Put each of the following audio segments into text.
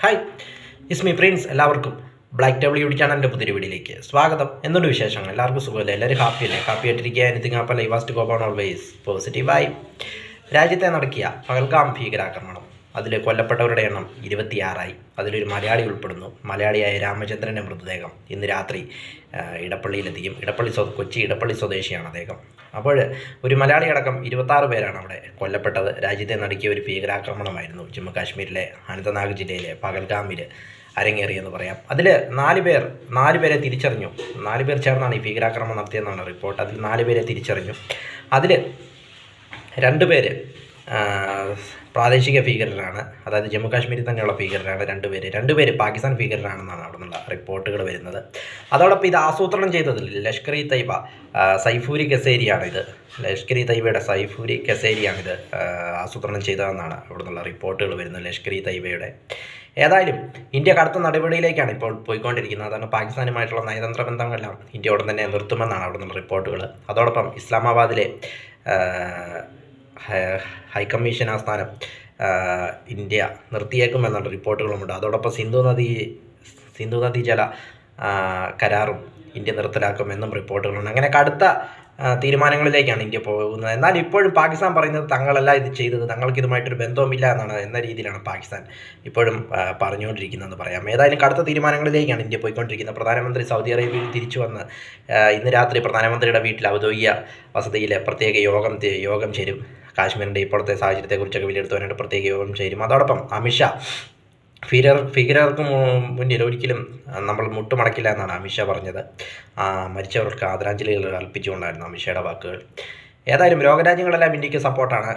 Hi Ismi Prince. എല്ലാവർക്കും black table YouTube ചാനലിൻ്റെ പുതിയ വീഡിയോയിലേക്ക് സ്വാഗതം. എന്തുണ്ട് വിശേഷങ്ങൾ? എല്ലാവർക്കും സുഖമല്ലേ? എല്ലാവരും ഹാപ്പിയല്ലേ? ഹാപ്പി ആയിട്ടിരിക്കുക. Anything up live vast go on always പോസിറ്റീവായി. രാജ്യത്തെ നടക്കിയ പഹൽഗാം ഭീകരാക്രമണം, അതിൽ കൊല്ലപ്പെട്ടവരുടെ എണ്ണം 26ആയി. അതിലൊരു മലയാളി ഉൾപ്പെടുന്നു. മലയാളിയായ രാമചന്ദ്രൻ്റെ മൃതദേഹം ഇന്ന് രാത്രി ഇടപ്പള്ളിയിലെത്തിക്കും. കൊച്ചി ഇടപ്പള്ളി സ്വദേശിയാണ് അദ്ദേഹം. അപ്പോൾ ഒരു മലയാളി അടക്കം 26 പേരാണ് അവിടെ കൊല്ലപ്പെട്ടത്. രാജ്യത്തെ നടുക്കിയ ഒരു ഭീകരാക്രമണമായിരുന്നു ജമ്മു കാശ്മീരിലെ അനന്തനാഗ് ജില്ലയിലെ പഹൽഗാമിൽ അരങ്ങേറിയെന്ന് പറയാം. അതിൽ 4 പേരെ തിരിച്ചറിഞ്ഞു. 4 പേർ ചേർന്നാണ് ഈ ഭീകരാക്രമണം നടത്തിയെന്നാണ് റിപ്പോർട്ട്. അതിൽ 4 പേരെ തിരിച്ചറിഞ്ഞു. അതിൽ 2 പേര് പ്രാദേശിക ഭീകരരാണ്, അതായത് ജമ്മു കാശ്മീരിൽ തന്നെയുള്ള ഭീകരരാണ്. 2 പേര് പാകിസ്ഥാൻ ഭീകരരാണെന്നാണ് അവിടെ നിന്നുള്ള റിപ്പോർട്ടുകൾ വരുന്നത്. അതോടൊപ്പം ഇത് ആസൂത്രണം ചെയ്തതിൽ ലഷ്കർ ഇ തൈബ സൈഫൂരി കസേരിയാണിത്. ലഷ്കർ ഇ തൈബയുടെ സൈഫൂരി കസേരിയാണിത് ആസൂത്രണം ചെയ്തതെന്നാണ് അവിടെ നിന്നുള്ള റിപ്പോർട്ടുകൾ വരുന്നത്, ലഷ്കർ ഇ തൈബയുടെ. ഏതായാലും ഇന്ത്യ കടുത്ത നടപടിയിലേക്കാണ് ഇപ്പോൾ പോയിക്കൊണ്ടിരിക്കുന്നത്. അതാണ് പാകിസ്ഥാനുമായിട്ടുള്ള നയതന്ത്ര ബന്ധങ്ങളെല്ലാം ഇന്ത്യ ഉടൻ തന്നെ നിർത്തുമെന്നാണ് അവിടെ നിന്നുള്ള റിപ്പോർട്ടുകൾ. അതോടൊപ്പം ഇസ്ലാമാബാദിലെ ഹൈക്കമ്മീഷൻ ആസ്ഥാനം ഇന്ത്യ നിർത്തിയേക്കുമെന്നുള്ള റിപ്പോർട്ടുകളുമുണ്ട്. അതോടൊപ്പം സിന്ധു നദി ജല കരാറും ഇന്ത്യ നിർത്തലാക്കുമെന്നും റിപ്പോർട്ടുകളുണ്ട്. അങ്ങനെ കടുത്ത തീരുമാനങ്ങളിലേക്കാണ് ഇന്ത്യ പോകുന്നത്. എന്നാൽ ഇപ്പോഴും പാകിസ്ഥാൻ പറയുന്നത് തങ്ങളല്ല ഇത് ചെയ്തത്, തങ്ങൾക്ക് ഇതുമായിട്ടൊരു ബന്ധവുമില്ല എന്ന രീതിയിലാണ് പാകിസ്ഥാൻ ഇപ്പോഴും പറഞ്ഞുകൊണ്ടിരിക്കുന്നതെന്ന് പറയാം. ഏതായാലും കടുത്ത തീരുമാനങ്ങളിലേക്കാണ് ഇന്ത്യ പോയിക്കൊണ്ടിരിക്കുന്നത്. പ്രധാനമന്ത്രി സൗദി അറേബ്യയിൽ തിരിച്ചു വന്ന് ഇന്ന് രാത്രി പ്രധാനമന്ത്രിയുടെ വീട്ടിൽ ഔദ്യോഗിക വസതിയിൽ പ്രത്യേക യോഗം ചേരും. കാശ്മീരിൻ്റെ ഇപ്പോഴത്തെ സാഹചര്യത്തെക്കുറിച്ചൊക്കെ വിലയിരുത്തുവാനായിട്ട് പ്രത്യേക യോഗം ചേരും. അതോടൊപ്പം അമിത്ഷാ ഭീകരർക്ക് മുന്നിൽ ഒരിക്കലും നമ്മൾ മുട്ടുമടക്കില്ല എന്നാണ് അമിത്ഷാ പറഞ്ഞത്. മരിച്ചവർക്ക് ആദരാഞ്ജലികൾ അർപ്പിച്ചുകൊണ്ടായിരുന്നു അമിത്ഷായുടെ വാക്കുകൾ. ഏതായാലും ലോകരാജ്യങ്ങളെല്ലാം ഇന്ത്യക്ക് സപ്പോർട്ടാണ്.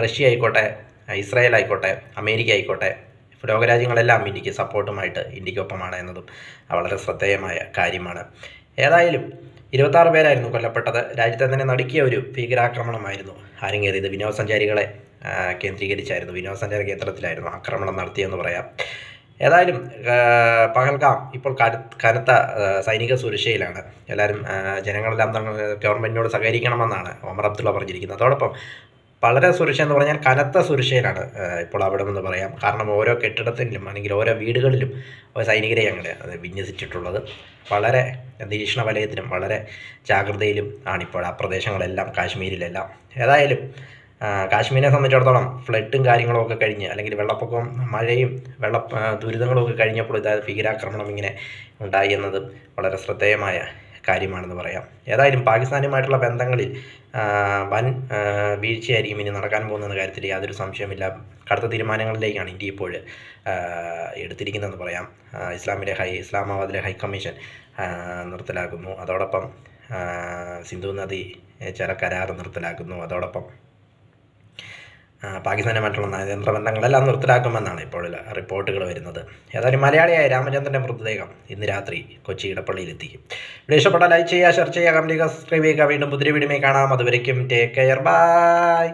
റഷ്യ ആയിക്കോട്ടെ, ഇസ്രായേൽ ആയിക്കോട്ടെ, അമേരിക്ക ആയിക്കോട്ടെ, ലോകരാജ്യങ്ങളെല്ലാം ഇന്ത്യക്ക് സപ്പോർട്ടുമായിട്ട് ഇന്ത്യക്കൊപ്പമാണ് എന്നതും വളരെ ശ്രദ്ധേയമായ കാര്യമാണ്. ഏതായാലും 26 പേരായിരുന്നു കൊല്ലപ്പെട്ടത്. രാജ്യത്തെ തന്നെ നടുക്കിയ ഒരു ഭീകരാക്രമണമായിരുന്നു അരങ്ങേറിയത്. വിനോദസഞ്ചാരികളെ കേന്ദ്രീകരിച്ചായിരുന്നു, വിനോദസഞ്ചാര കേന്ദ്രത്തിലായിരുന്നു ആക്രമണം നടത്തിയെന്ന് പറയാം. ഏതായാലും പഹൽഗാം ഇപ്പോൾ കനത്ത സൈനിക സുരക്ഷയിലാണ്. എല്ലാവരും ജനങ്ങളെല്ലാം ഗവൺമെൻറ്റിനോട് സഹകരിക്കണമെന്നാണ് ഒമർ അബ്ദുള്ള പറഞ്ഞിരിക്കുന്നത്. അതോടൊപ്പം വളരെ സുരക്ഷ എന്ന് പറഞ്ഞാൽ കനത്ത സുരക്ഷയിലാണ് ഇപ്പോൾ അവിടെ എന്ന് പറയാം. കാരണം ഓരോ കെട്ടിടത്തിലും അല്ലെങ്കിൽ ഓരോ വീടുകളിലും സൈനികരെ അങ്ങനെ വിന്യസിച്ചിട്ടുള്ളത്. വളരെ നിരീക്ഷണ വലയത്തിലും വളരെ ജാഗ്രതയിലും ആണിപ്പോൾ ആ പ്രദേശങ്ങളെല്ലാം, കാശ്മീരിലെല്ലാം. ഏതായാലും കാശ്മീരിനെ സംബന്ധിച്ചിടത്തോളം ഫ്ലഡും കാര്യങ്ങളൊക്കെ കഴിഞ്ഞ്, അല്ലെങ്കിൽ വെള്ളപ്പൊക്കവും മഴയും ദുരിതങ്ങളൊക്കെ കഴിഞ്ഞപ്പോൾ ഭീകരാക്രമണം ഇങ്ങനെ ഉണ്ടായി എന്നത് വളരെ ശ്രദ്ധേയമായ കാര്യമാണെന്ന് പറയാം. ഏതായാലും പാകിസ്ഥാനുമായിട്ടുള്ള ബന്ധങ്ങളിൽ വൻ വീഴ്ചയായിരിക്കും ഇനി നടക്കാൻ പോകുന്ന കാര്യത്തിൽ യാതൊരു സംശയമില്ല. കടുത്ത തീരുമാനങ്ങളിലേക്കാണ് ഇന്ത്യ ഇപ്പോൾ എടുത്തിരിക്കുന്നതെന്ന് പറയാം. ഇസ്ലാമാബാദിലെ ഹൈക്കമ്മീഷൻ നിർത്തലാക്കുന്നു. അതോടൊപ്പം സിന്ധു നദി ജല കരാർ നിർത്തലാക്കുന്നു. അതോടൊപ്പം പാകിസ്ഥാനുമായിട്ടുള്ള നയതന്ത്ര ബന്ധങ്ങളെല്ലാം നിർത്തലാക്കുമെന്നാണ് ഇപ്പോൾ റിപ്പോർട്ടുകൾ വരുന്നത്. ഏതായാലും മലയാളിയായ രാമചന്ദ്രൻ്റെ മൃതദേഹം ഇന്ന് രാത്രി കൊച്ചി ഇടപ്പള്ളിയിലെത്തിക്കും. വീഡിയോ ഇഷ്ടപ്പെട്ടാൽ ലൈക്ക് ചെയ്യുക, ഷെയർ ചെയ്യുക, കമന്റ് ചെയ്യുക, സബ്സ്ക്രൈബ് ചെയ്യുക. വീണ്ടും പുതിയ വീഡിയോയിൽ കാണാം. അതുവരയ്ക്കും ടേക്ക് കെയർ, ബൈ.